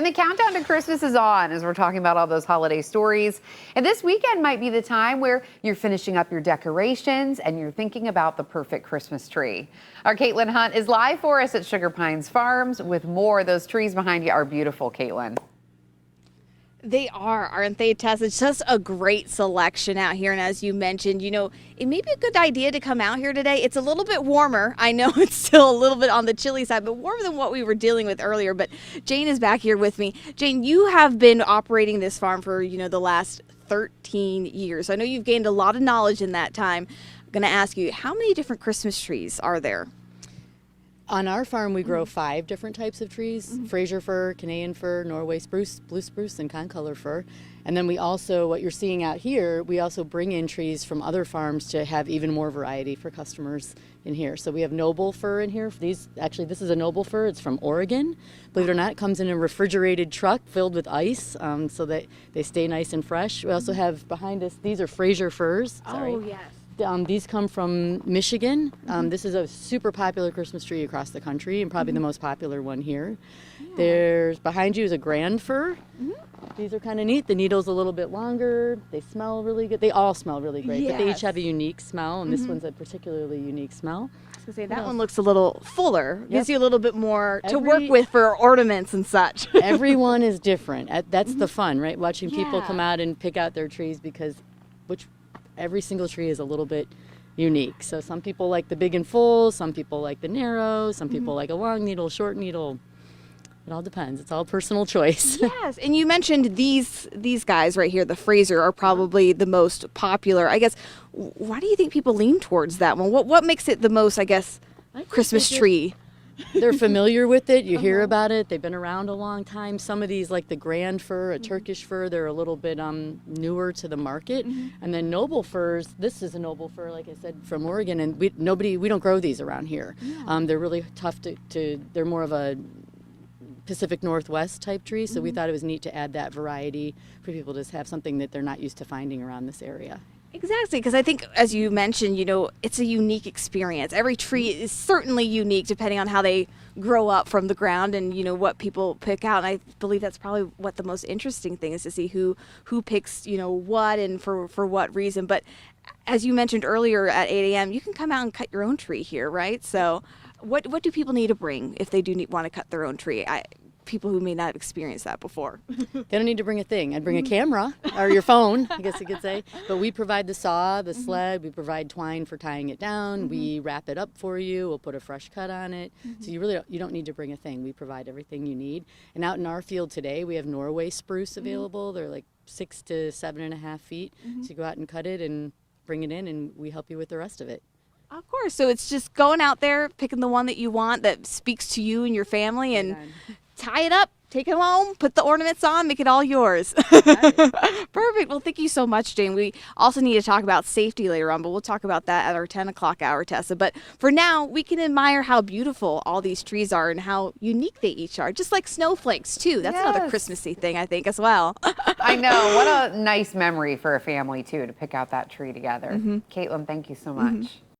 And the countdown to Christmas is on as we're talking about all those holiday stories. And this weekend might be the time where you're finishing up your decorations and you're thinking about the perfect Christmas tree. Our Caitlin Hunt is live for us at Sugar Pines Farms with more. Those trees behind you are beautiful, Caitlin. They are, aren't they, Tess? It's just a great selection out here. And as you mentioned, you know, it may be a good idea to come out here today. It's a little bit warmer. I know it's still a little bit on the chilly side, but warmer than what we were dealing with earlier. But Jane is back here with me. Jane, you have been operating this farm for, the last 13 years. I know you've gained a lot of knowledge in that time. I'm going to ask you, how many different Christmas trees are there? On our farm, we grow 5 different types of trees: Fraser fir, Canadian fir, Norway spruce, blue spruce, and concolor fir. And then we also, what you're seeing out here, we also bring in trees from other farms to have even more variety for customers in here. So we have noble fir in here. This is a noble fir. It's from Oregon. Believe it or not, it comes in a refrigerated truck filled with ice, so that they stay nice and fresh. We also have behind us, these are Fraser firs. Sorry. Oh, yes. These come from Michigan. This is a super popular Christmas tree across the country and probably the most popular one here. Yeah. There's behind you is a grand fir. These are kind of neat. The needle's a little bit longer. They smell really good. They all smell really great, but they each have a unique smell, and this one's a particularly unique smell. I was gonna say, that one looks a little fuller. Gives you a little bit more to work with for ornaments and such. Everyone is different. That's the fun, right? Watching people come out and pick out their trees because every single tree is a little bit unique. So some people like the big and full, some people like the narrow, some people like a long needle, short needle. It all depends. It's all personal choice. Yes, and you mentioned these guys right here, the Fraser, are probably the most popular. I guess, why do you think people lean towards that one? What makes it the most, Christmas tree? They're familiar with it. You hear about it. They've been around a long time. Some of these, like the grand fir, a Turkish fir, they're a little bit newer to the market. And then noble firs, this is a noble fir, like I said, from Oregon, and we don't grow these around here. They're really tough they're more of a Pacific Northwest type tree, so we thought it was neat to add that variety for people to have something that they're not used to finding around this area. Exactly, because I think, as you mentioned, it's a unique experience. Every tree is certainly unique depending on how they grow up from the ground and, what people pick out. And I believe that's probably what the most interesting thing is, to see who picks, what and for what reason. But as you mentioned earlier at 8 a.m., you can come out and cut your own tree here, right? So what do people need to bring if they do want to cut their own tree? People who may not have experienced that before. They don't need to bring a thing. I'd bring a camera or your phone, I guess you could say. But we provide the saw, the sled, we provide twine for tying it down, we wrap it up for you, we'll put a fresh cut on it. So you don't need to bring a thing. We provide everything you need. And out in our field today, we have Norway spruce available. They're like 6 to 7.5 feet. So you go out and cut it and bring it in, and we help you with the rest of it. Of course. So it's just going out there, picking the one that you want that speaks to you and your family, and tie it up, take it home, put the ornaments on, make it all yours. Perfect. Well, thank you so much, Jane. We also need to talk about safety later on, but we'll talk about that at our 10 o'clock hour, Tessa. But for now, we can admire how beautiful all these trees are and how unique they each are, just like snowflakes, too. That's another Christmassy thing, I think, as well. I know. What a nice memory for a family, too, to pick out that tree together. Caitlin, thank you so much.